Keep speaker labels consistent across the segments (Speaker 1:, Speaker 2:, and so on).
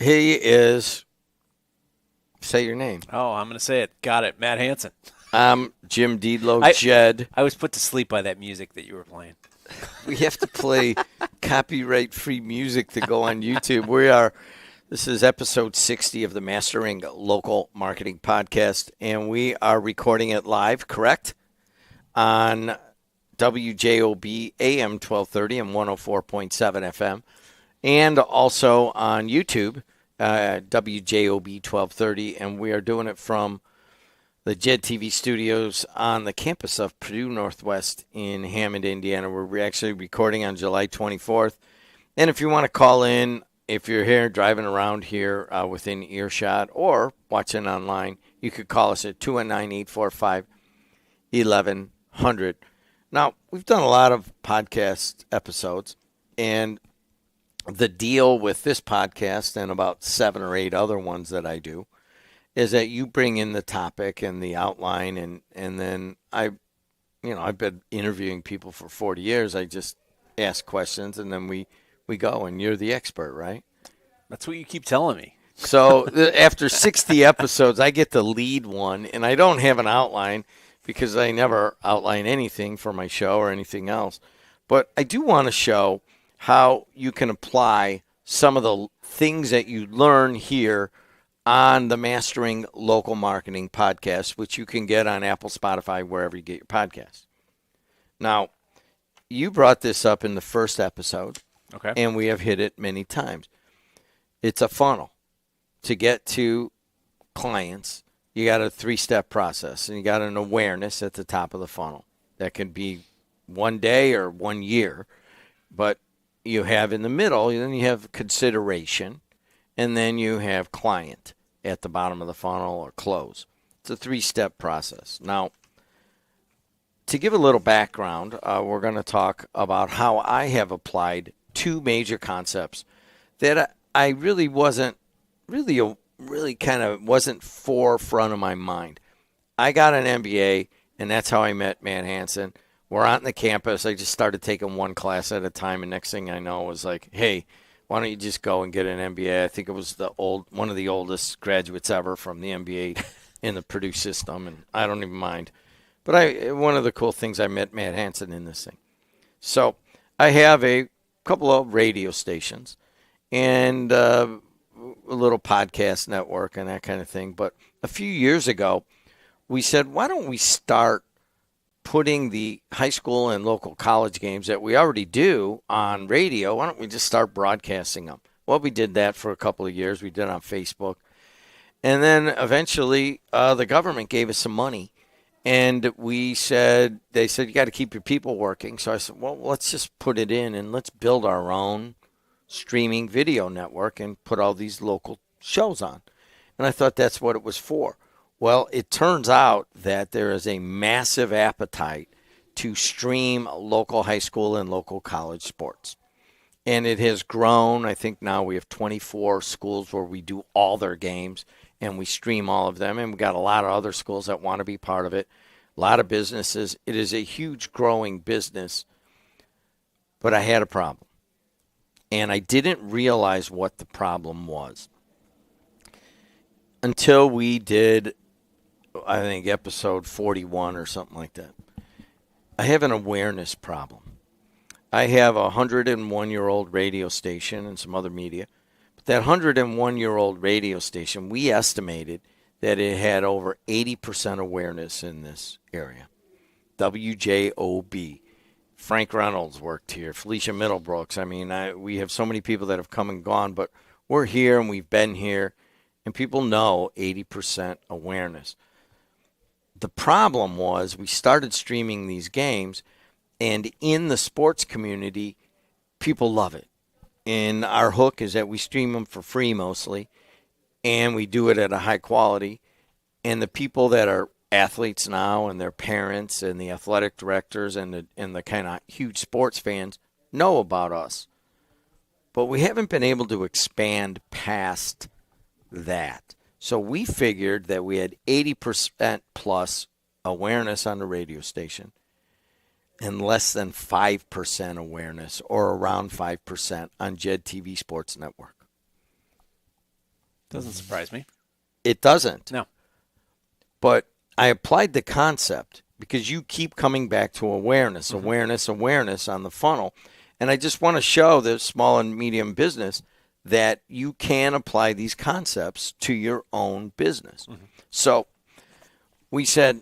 Speaker 1: He is, say your name.
Speaker 2: Oh, I'm going to say it. Got it. Matt Hansen.
Speaker 1: I'm Jim Deedlow, Jed.
Speaker 2: I was put to sleep by that music that you were playing.
Speaker 1: We have to play copyright-free music to go on YouTube. This is episode 60 of the Mastering Local Marketing Podcast, and we are recording it live, correct? On WJOB AM 1230 and 104.7 FM, and also on YouTube, WJOB 1230, and we are doing it from the Jed TV studios on the campus of Purdue Northwest in Hammond, Indiana. We're actually recording on July 24th. And if you want to call in, if you're here driving around here within earshot or watching online, you could call us at 219-845-1100. Now, we've done a lot of podcast episodes, and the deal with this podcast and about 7 or 8 other ones that I do is that you bring in the topic and the outline, and then I've been interviewing people for 40 years. I just ask questions, and then we go, and you're the expert, right?
Speaker 2: That's what you keep telling me.
Speaker 1: So after 60 episodes, I get to lead one, and I don't have an outline because I never outline anything for my show or anything else. But I do want to show how you can apply some of the things that you learn here on the Mastering Local Marketing Podcast, which you can get on Apple, Spotify, wherever you get your podcasts. Now, you brought this up in the first episode,
Speaker 2: Okay.
Speaker 1: and we have hit it many times. It's a funnel. To get to clients, you got a 3-step process, and you got an awareness at the top of the funnel. That can be 1 day or 1 year, but you have in the middle, then you have consideration, and then you have client at the bottom of the funnel or close. It's a 3-step process. Now, to give a little background, we're going to talk about how I have applied 2 major concepts that I really wasn't forefront of my mind. I got an MBA, and that's how I met Matt Hansen. We're on the campus. I just started taking one class at a time, and next thing I know was like, hey, why don't you just go and get an MBA? I think it was one of the oldest graduates ever from the MBA in the Purdue system, and I don't even mind. But one of the cool things, I met Matt Hansen in this thing. So I have a couple of radio stations and a little podcast network and that kind of thing. But a few years ago, we said, why don't we start putting the high school and local college games that we already do on radio? Why don't we just start broadcasting them? Well, we did that for a couple of years. We did it on Facebook. And then eventually the government gave us some money. And they said, you got to keep your people working. So I said, well, let's just put it in and let's build our own streaming video network and put all these local shows on. And I thought that's what it was for. Well, it turns out that there is a massive appetite to stream local high school and local college sports. And it has grown. I think now we have 24 schools where we do all their games and we stream all of them. And we've got a lot of other schools that want to be part of it, a lot of businesses. It is a huge growing business. But I had a problem. And I didn't realize what the problem was until we did, I think, episode 41 or something like that. I have an awareness problem. I have a 101-year-old radio station and some other media. But that 101-year-old radio station, we estimated that it had over 80% awareness in this area. WJOB. Frank Reynolds worked here. Felicia Middlebrooks. I mean, we have so many people that have come and gone, but we're here and we've been here, and people know 80% awareness. The problem was we started streaming these games, and in the sports community, people love it. And our hook is that we stream them for free mostly, and we do it at a high quality. And the people that are athletes now and their parents and the athletic directors and the kind of huge sports fans know about us. But we haven't been able to expand past that. So we figured that we had 80% plus awareness on the radio station and less than 5% awareness, or around 5%, on Jed TV Sports Network.
Speaker 2: Doesn't surprise me.
Speaker 1: It doesn't.
Speaker 2: No.
Speaker 1: But I applied the concept because you keep coming back to awareness, awareness, awareness on the funnel. And I just want to show the small and medium business that you can apply these concepts to your own business. So we said,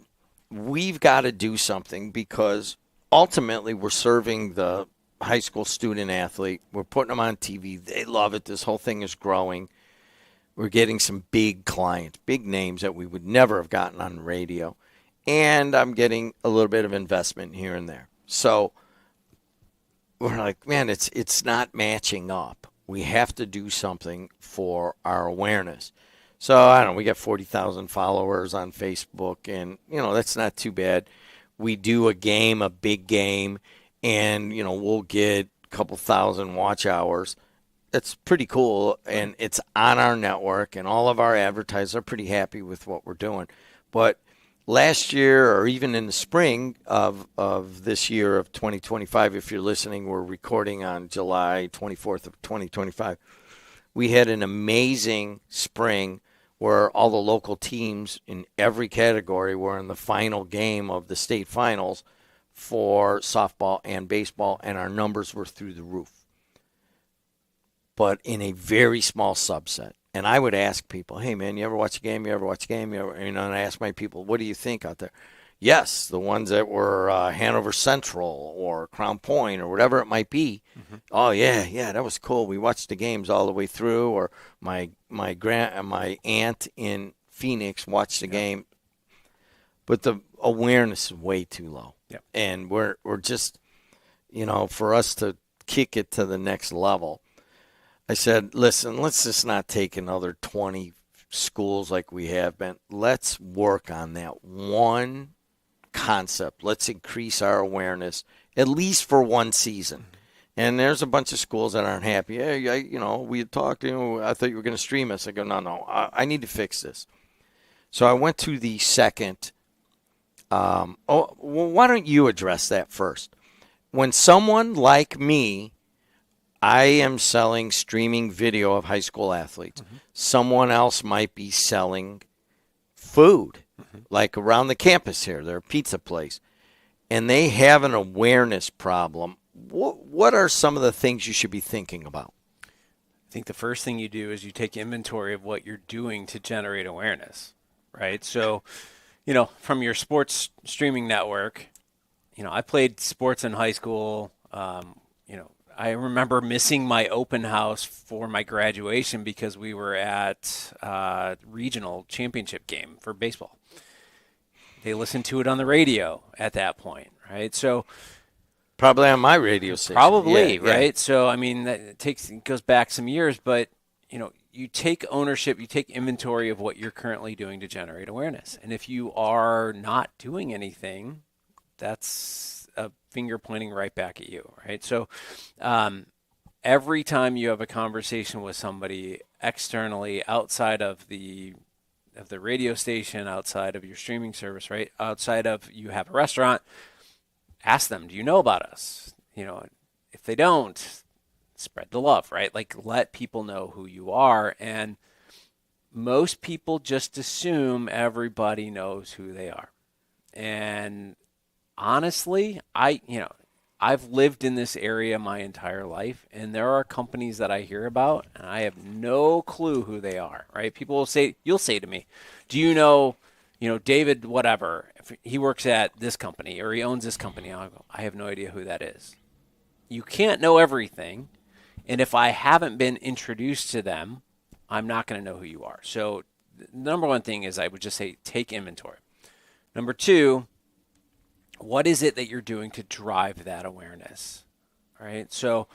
Speaker 1: we've got to do something because ultimately we're serving the high school student athlete. We're putting them on TV. They love it. This whole thing is growing. We're getting some big clients, big names that we would never have gotten on radio. And I'm getting a little bit of investment here and there. So we're like, man, it's not matching up. We have to do something for our awareness. So I don't know, we got 40,000 followers on Facebook, and that's not too bad. We do a game, a big game, and we'll get a couple thousand watch hours. That's pretty cool, and it's on our network, and all of our advertisers are pretty happy with what we're doing. But last year, or even in the spring of this year of 2025, if you're listening, we're recording on July 24th of 2025. We had an amazing spring where all the local teams in every category were in the final game of the state finals for softball and baseball, and our numbers were through the roof. But in a very small subset. And I would ask people, hey, man, you ever watch a game? You ever watch a game? And I ask my people, what do you think out there? Yes, the ones that were Hanover Central or Crown Point or whatever it might be. Oh, yeah, that was cool. We watched the games all the way through. Or my aunt in Phoenix watched the game. But the awareness is way too low.
Speaker 2: Yep.
Speaker 1: And we're just, for us to kick it to the next level, I said, listen, let's just not take another 20 schools like we have been. Let's work on that one concept. Let's increase our awareness, at least for one season. And there's a bunch of schools that aren't happy. Hey, we had talked, I thought you were going to stream us. I go, no, I need to fix this. So I went to the second. Why don't you address that first? When someone like me, I am selling streaming video of high school athletes. Someone else might be selling food, like around the campus here. They're a pizza place. And they have an awareness problem. What are some of the things you should be thinking about?
Speaker 2: I think the first thing you do is you take inventory of what you're doing to generate awareness, right? So, from your sports streaming network, I played sports in high school, I remember missing my open house for my graduation because we were at a regional championship game for baseball. They listened to it on the radio at that point, right? So
Speaker 1: probably on my radio station.
Speaker 2: Probably,
Speaker 1: yeah,
Speaker 2: right? So I mean, it goes back some years, but you take ownership, you take inventory of what you're currently doing to generate awareness. And if you are not doing anything, that's a finger pointing right back at you, right? So every time you have a conversation with somebody externally outside of the radio station, outside of your streaming service, right? Outside of you have a restaurant, ask them, do you know about us? If they don't, spread the love, right? Like, let people know who you are. And most people just assume everybody knows who they are. And honestly, I've lived in this area my entire life, and there are companies that I hear about, and I have no clue who they are, right? You'll say to me, do you know, David, whatever, if he works at this company or he owns this company? I'll go, I have no idea who that is. You can't know everything. And if I haven't been introduced to them, I'm not going to know who you are. So the number one thing is I would just say take inventory. Number two, what is it that you're doing to drive that awareness, right? So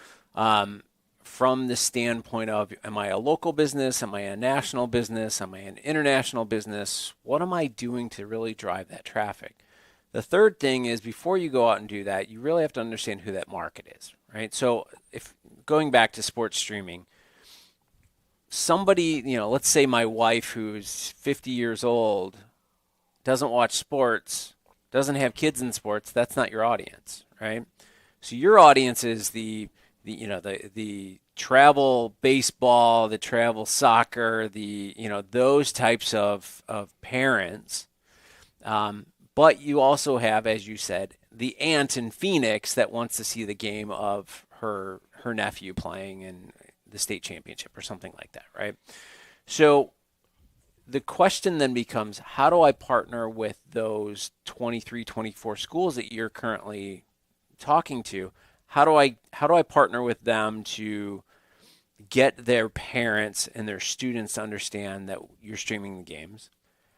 Speaker 2: from the standpoint of, am I a local business? Am I a national business? Am I an international business? What am I doing to really drive that traffic? The third thing is, before you go out and do that, you really have to understand who that market is, right? So if going back to sports streaming, somebody, let's say my wife who's 50 years old doesn't watch sports, doesn't have kids in sports, that's not your audience, right? So your audience is the the travel baseball, the travel soccer, those types of parents. But you also have, as you said, the aunt in Phoenix that wants to see the game of her nephew playing in the state championship or something like that, right? So the question then becomes, how do I partner with those 23, 24 schools that you're currently talking to? How do I partner with them to get their parents and their students to understand that you're streaming the games?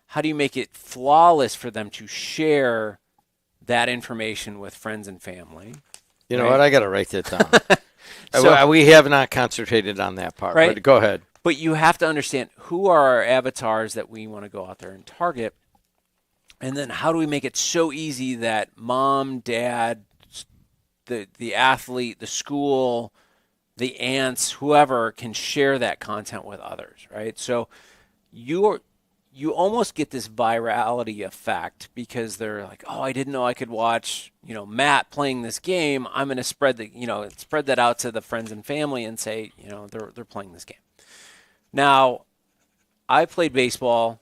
Speaker 2: How do you make it flawless for them to share that information with friends and family?
Speaker 1: You know
Speaker 2: Right?
Speaker 1: what? I got to write that down.
Speaker 2: So,
Speaker 1: We have not concentrated on that part,
Speaker 2: right?
Speaker 1: but go ahead.
Speaker 2: But you have to understand who are our avatars that we want to go out there and target. And then how do we make it so easy that mom, dad, the athlete, the school, the aunts, whoever can share that content with others, right? So you almost get this virality effect because they're like, oh, I didn't know I could watch, Matt playing this game. I'm going to spread that out to the friends and family and say, they're playing this game. Now, I played baseball,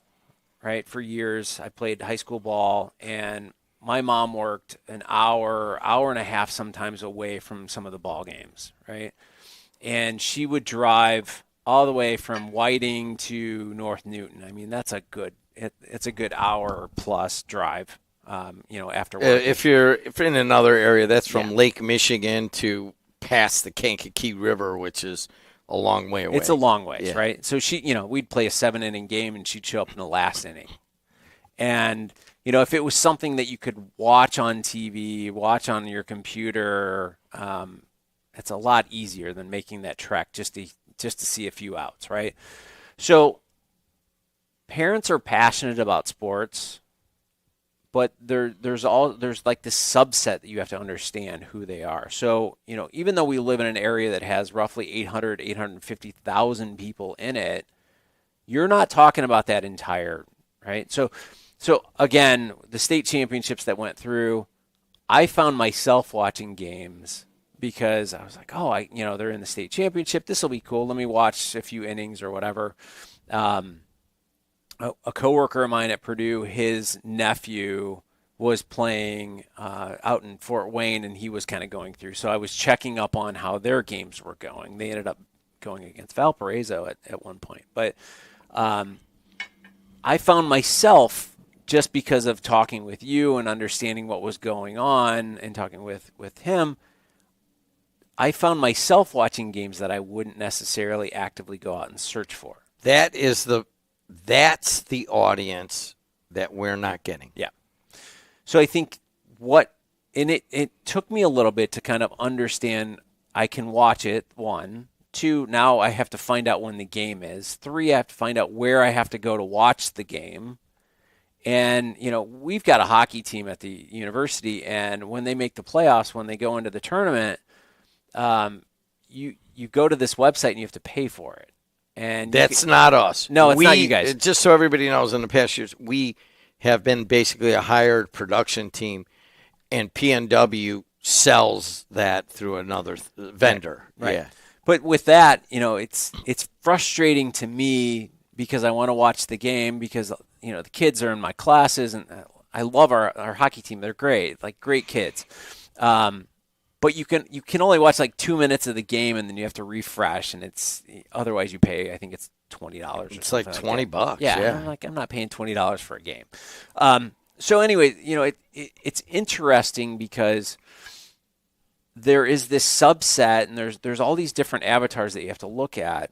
Speaker 2: right, for years. I played high school ball, and my mom worked an hour and a half sometimes away from some of the ball games, right? And she would drive all the way from Whiting to North Newton. I mean, that's it's a good hour plus drive, after work.
Speaker 1: If you're in another area, that's from
Speaker 2: Yeah.
Speaker 1: Lake Michigan to past the Kankakee River, which is a long way away.
Speaker 2: It's a long ways,
Speaker 1: Yeah.
Speaker 2: right? So we'd play a 7-inning game, and she'd show up in the last inning. And if it was something that you could watch on TV, watch on your computer, it's a lot easier than making that trek just to see a few outs, right? So parents are passionate about sports, but there's like this subset that you have to understand who they are. So, even though we live in an area that has roughly 850,000 people in it, you're not talking about that entire, right? So again, the state championships that went through, I found myself watching games because I was like, oh, they're in the state championship. This will be cool. Let me watch a few innings or whatever. A coworker of mine at Purdue, his nephew was playing out in Fort Wayne, and he was kind of going through. So I was checking up on how their games were going. They ended up going against Valparaiso at one point. But I found myself, just because of talking with you and understanding what was going on and talking with him, I found myself watching games that I wouldn't necessarily actively go out and search for.
Speaker 1: That's the audience that we're not getting.
Speaker 2: Yeah. So I think it took me a little bit to kind of understand I can watch it, 1. 2, now I have to find out when the game is. 3, I have to find out where I have to go to watch the game. And, we've got a hockey team at the university, and when they make the playoffs, when they go into the tournament, you go to this website and you have to pay for it. And
Speaker 1: that's not us.
Speaker 2: No, it's not you guys.
Speaker 1: Just so everybody knows, in the past years, we have been basically a hired production team, and PNW sells that through another vendor.
Speaker 2: Right.
Speaker 1: Yeah.
Speaker 2: But with that, it's frustrating to me because I want to watch the game because, the kids are in my classes, and I love our hockey team. They're great, like great kids. But you can only watch like 2 minutes of the game, and then you have to refresh, and otherwise you pay, I think it's $20.
Speaker 1: It's like $20.
Speaker 2: Yeah. I'm not paying $20 for a game. So anyway, it's interesting because there is this subset, and there's all these different avatars that you have to look at.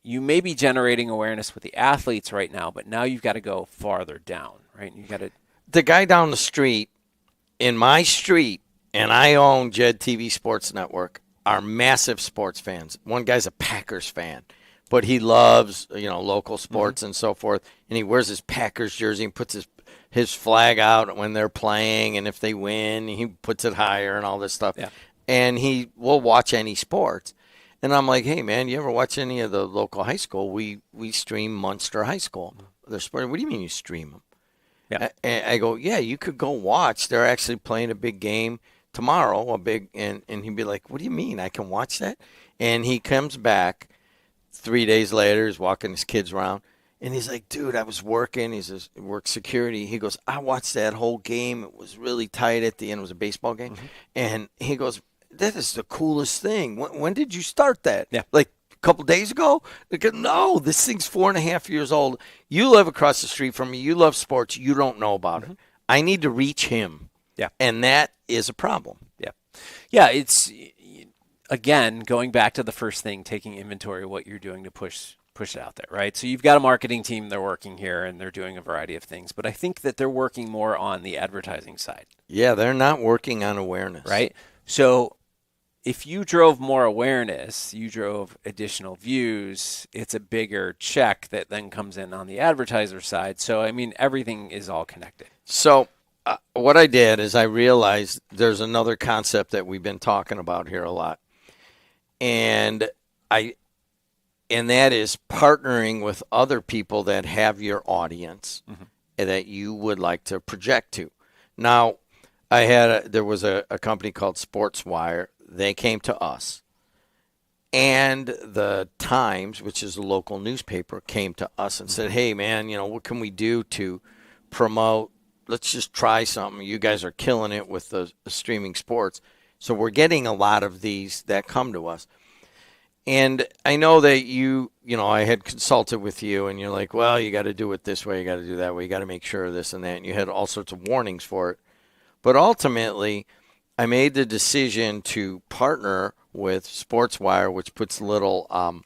Speaker 2: You may be generating awareness with the athletes right now, but now you've got to go farther down, right? You got to.
Speaker 1: The guy down the street, in my street, and I own Jed TV Sports Network, are massive sports fans. One guy's a Packers fan, but he loves local sports and so forth, and he wears his Packers jersey and puts his flag out when they're playing, and if they win, he puts it higher and all this stuff.
Speaker 2: Yeah.
Speaker 1: And he will watch any sports. And I'm like, hey, man, you ever watch any of the local high school? We stream Munster High School. They're sport. What do you mean you stream them?
Speaker 2: Yeah.
Speaker 1: I go, yeah, you could go watch. They're actually playing a big game. tomorrow, and he'd be like, what do you mean I can watch that? And he comes back 3 days later, he's walking his kids around, and he's like, dude, I was working. He says, work security. He goes, I watched that whole game. It was really tight at the end. It was a baseball game. And he goes, that is the coolest thing. When did you start that?
Speaker 2: Yeah.
Speaker 1: Like a couple days ago? Like, no, this thing's 4.5 years old. You live across the street from me. You love sports. You don't know about it. I need to reach him.
Speaker 2: Yeah.
Speaker 1: And that is a problem.
Speaker 2: Yeah. Yeah, it's, again, going back to the first thing, taking inventory of what you're doing to push it out there, right? So you've got a marketing team, they're working here, and they're doing a variety of things. But I think that they're working more on the advertising side.
Speaker 1: Yeah, they're not working on awareness.
Speaker 2: Right? So if you drove more awareness, you drove additional views, it's a bigger check that then comes in on the advertiser side. So, I mean, everything is all connected.
Speaker 1: So what I did is I realized there's another concept that we've been talking about here a lot. And that is partnering with other people that have your audience and that you would like to project to. Now, there was a company called SportsWire. They came to us, and the Times, which is a local newspaper, came to us and said, hey, man, what can we do to promote? Let's just try something. You guys are killing it with the streaming sports. So we're getting a lot of these that come to us. And I know that I had consulted with you, and you're like, well, you got to do it this way, you got to do that way, you got to make sure of this and that. And you had all sorts of warnings for it. But ultimately, I made the decision to partner with SportsWire, which puts little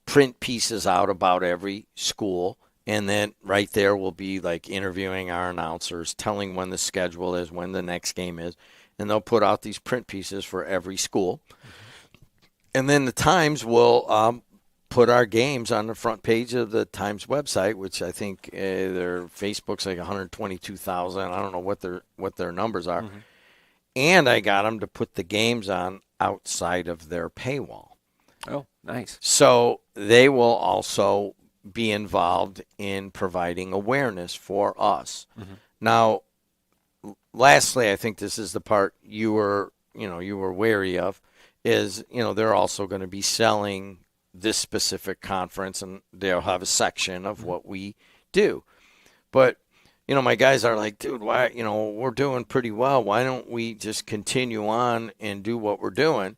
Speaker 1: print pieces out about every school. And then right there will be like interviewing our announcers, telling when the schedule is, when the next game is. And they'll put out these print pieces for every school. And then the Times will put our games on the front page of the Times website, which I think their Facebook's like 122,000. I don't know what their numbers are. And I got them to put the games on outside of their paywall.
Speaker 2: Oh, nice.
Speaker 1: So they will also be involved in providing awareness for us. Now, lastly, I think this is the part you were wary of. Is, they're also going to be selling this specific conference, and they'll have a section of what we do. But, my guys are like, dude, why, we're doing pretty well. Why don't we just continue on and do what we're doing?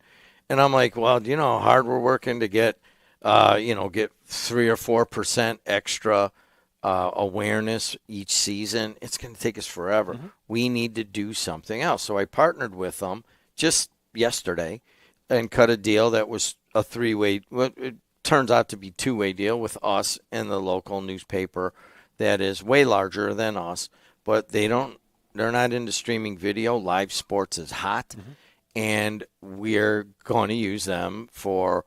Speaker 1: And I'm like, well, do you know how hard we're working to get 3 or 4% extra awareness each season? It's going to take us forever. We need to do something else. So I partnered with them just yesterday and cut a deal that was a 3-way. Well, it turns out to be 2-way deal with us and the local newspaper that is way larger than us, but they're not into streaming video. Live sports is hot, and we're going to use them for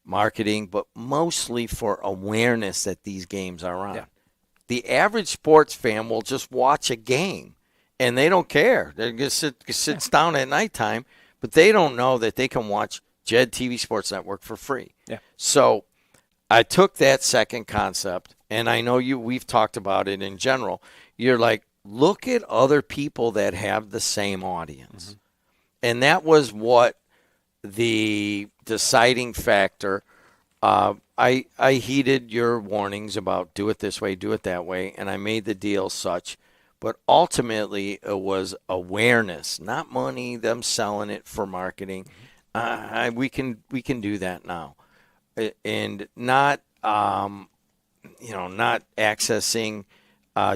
Speaker 1: marketing, but mostly for awareness that these games are on. The average sports fan will just watch a game, and they don't care. They just sits down at nighttime, but they don't know that they can watch Jed TV Sports Network for free. So I took that second concept, and I know we've talked about it in general. You're like, look at other people that have the same audience. And that was what the deciding factor. I heeded your warnings about do it this way, do it that way, and I made the deal such. But ultimately, it was awareness, not money, them selling it for marketing. We can do that now, and not not accessing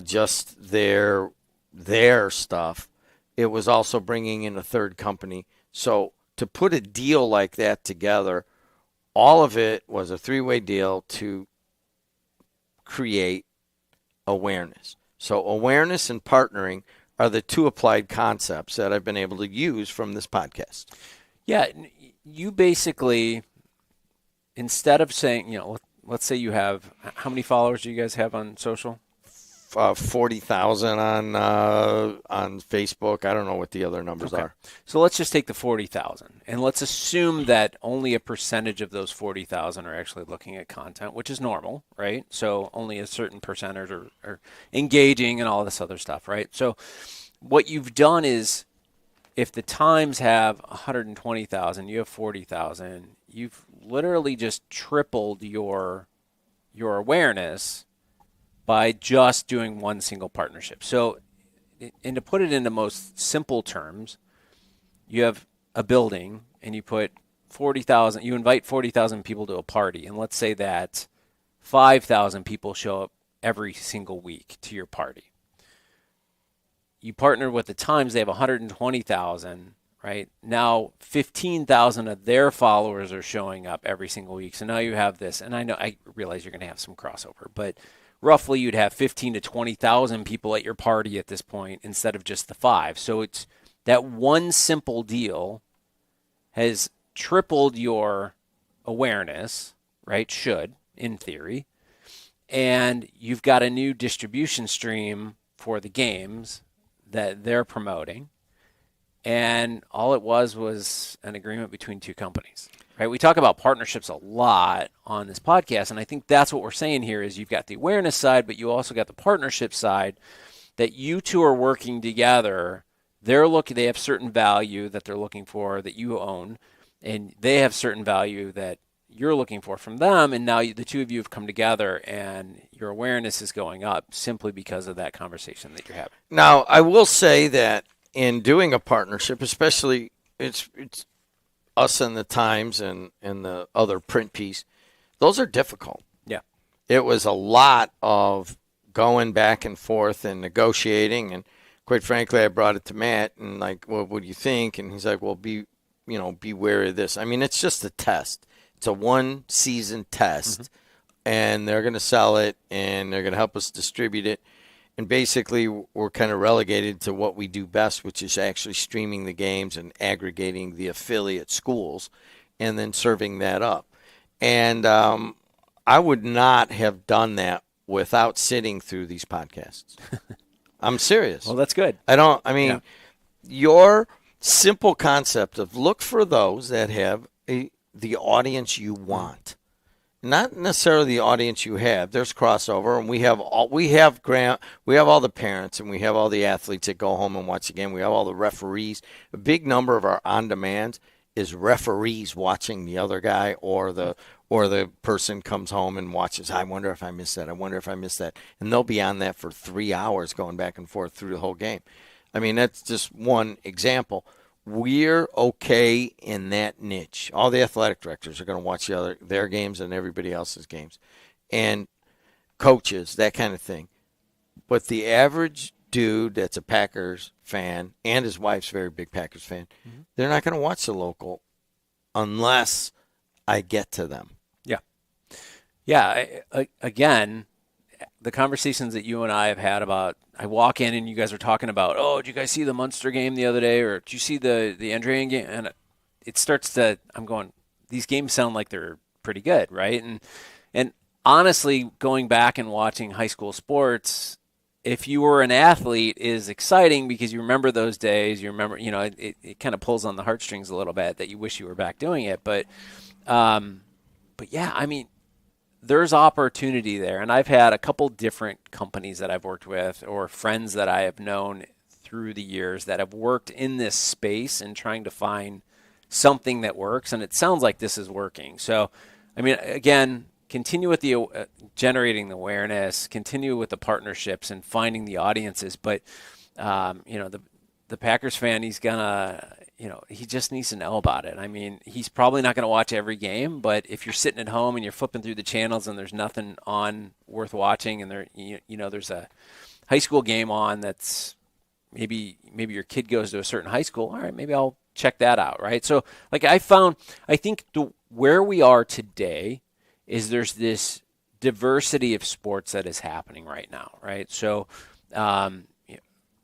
Speaker 1: just their stuff. It was also bringing in a third company. So to put a deal like that together, all of it was a 3-way deal to create awareness. So awareness and partnering are the two applied concepts that I've been able to use from this podcast.
Speaker 2: Yeah, you basically, instead of saying, let's say you have, how many followers do you guys have on social?
Speaker 1: 40,000 on Facebook. I don't know what the other numbers are.
Speaker 2: So let's just take the 40,000, and let's assume that only a percentage of those 40,000 are actually looking at content, which is normal, right? So only a certain percentage are engaging and all this other stuff, right? So what you've done is if the Times have 120,000, you have 40,000, you've literally just tripled your awareness by just doing one single partnership. So, and to put it into most simple terms, you have a building and you put 40,000, you invite 40,000 people to a party, and let's say that 5,000 people show up every single week to your party. You partner with the Times, they have 120,000, right? Now 15,000 of their followers are showing up every single week. So now you have this, and I realize you're going to have some crossover, but roughly you'd have 15 to 20,000 people at your party at this point instead of just the 5. So it's that one simple deal has tripled your awareness, right? Should, in theory. And you've got a new distribution stream for the games that they're promoting. And all it was an agreement between two companies, right? We talk about partnerships a lot on this podcast, and I think that's what we're saying here is you've got the awareness side, but you also got the partnership side that you two are working together. They have certain value that they're looking for that you own, and they have certain value that you're looking for from them, and now the two of you have come together and your awareness is going up simply because of that conversation that you're having.
Speaker 1: Now, I will say that in doing a partnership, especially it's us and the Times and the other print piece, those are difficult.
Speaker 2: Yeah.
Speaker 1: It was a lot of going back and forth and negotiating, and quite frankly, I brought it to Matt and like, well, what do you think? And he's like, well, be wary of this. I mean, it's just a test. It's a one-season test, and they're going to sell it, and they're going to help us distribute it. And basically, we're kind of relegated to what we do best, which is actually streaming the games and aggregating the affiliate schools and then serving that up. And I would not have done that without sitting through these podcasts. I'm serious.
Speaker 2: Well, that's good.
Speaker 1: Your simple concept of look for those that have the audience you want, not necessarily the audience you have. There's crossover, and we have all the parents, and we have all the athletes that go home and watch the game. We have all the referees. A big number of our on-demand is referees watching the other guy, or the person comes home and watches. I wonder if I missed that. I wonder if I missed that, and they'll be on that for 3 hours, going back and forth through the whole game. I mean, that's just one example. We're okay in that niche. All the athletic directors are going to watch their games and everybody else's games, and coaches, that kind of thing. But the average dude that's a Packers fan, and his wife's a very big Packers fan, they're not going to watch the local unless I get to them.
Speaker 2: Yeah. Yeah. Again, the conversations that you and I have had about, I walk in and you guys are talking about, oh, did you guys see the Munster game the other day? Or did you see the Andrean game? And it starts to, I'm going, these games sound like they're pretty good, right? And honestly, going back and watching high school sports, if you were an athlete, is exciting because you remember those days. You remember, it kind of pulls on the heartstrings a little bit that you wish you were back doing it. But yeah, I mean, there's opportunity there. And I've had a couple different companies that I've worked with or friends that I have known through the years that have worked in this space and trying to find something that works. And it sounds like this is working. So, I mean, again, continue with the generating the awareness, continue with the partnerships and finding the audiences. But, the Packers fan, he's gonna, he just needs to know about it. I mean, he's probably not going to watch every game, but if you're sitting at home and you're flipping through the channels and there's nothing on worth watching, and there's a high school game on that's maybe your kid goes to a certain high school, all right, maybe I'll check that out, right? So, like I think where we are today is there's this diversity of sports that is happening right now, right? So,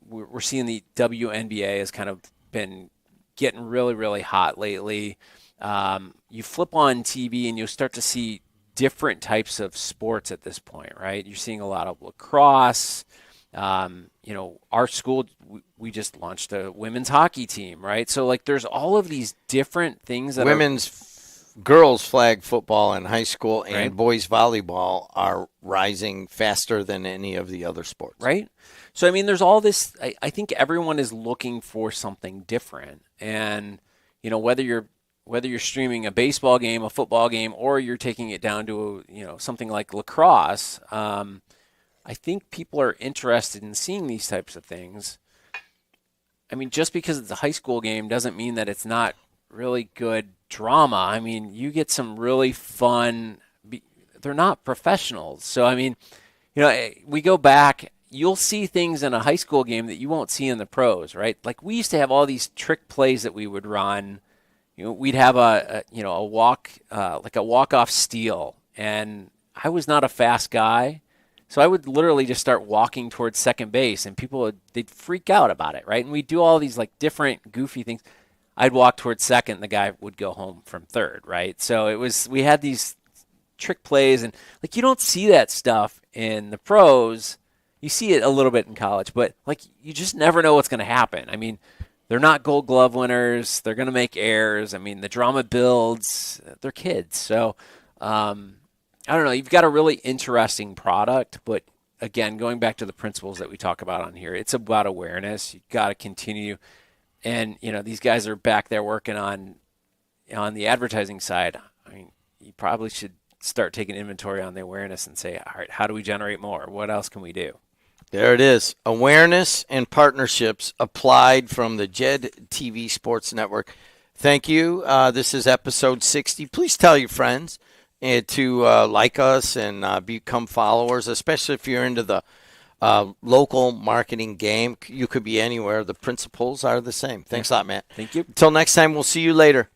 Speaker 2: we're seeing the WNBA has kind of been getting really, really hot lately. You flip on TV and you'll start to see different types of sports at this point, right? You're seeing a lot of lacrosse. Our school, we just launched a women's hockey team, right? So, like, there's all of these different things that
Speaker 1: women's girls flag football in high school and
Speaker 2: Right.
Speaker 1: boys volleyball are rising faster than any of the other sports.
Speaker 2: Right. So, I mean, there's all this. I think everyone is looking for something different. And, whether you're streaming a baseball game, a football game, or you're taking it down to, something like lacrosse, I think people are interested in seeing these types of things. I mean, just because it's a high school game doesn't mean that it's not really good drama. I mean, you get some really fun. They're not professionals, so I mean, we go back. You'll see things in a high school game that you won't see in the pros, right? Like we used to have all these trick plays that we would run. We'd have a walk like a walk-off steal, and I was not a fast guy. So I would literally just start walking towards second base, and they'd freak out about it, right? And we'd do all these like different goofy things. I'd walk towards second, and the guy would go home from third, right? So we had these trick plays, and like you don't see that stuff in the pros. You see it a little bit in college, but like you just never know what's going to happen. I mean, they're not Gold Glove winners. They're going to make errors. I mean, the drama builds. They're kids, so. I don't know. You've got a really interesting product, but again, going back to the principles that we talk about on here, it's about awareness. You've got to continue. And, these guys are back there working on the advertising side. I mean, you probably should start taking inventory on the awareness and say, all right, how do we generate more? What else can we do?
Speaker 1: There it is. Awareness and partnerships applied from the JED TV Sports Network. Thank you. This is episode 60. Please tell your friends and to like us and become followers, especially if you're into the local marketing game. You could be anywhere. The principles are the same. Thanks a lot, Matt.
Speaker 2: Thank you.
Speaker 1: Until next time, we'll see you later.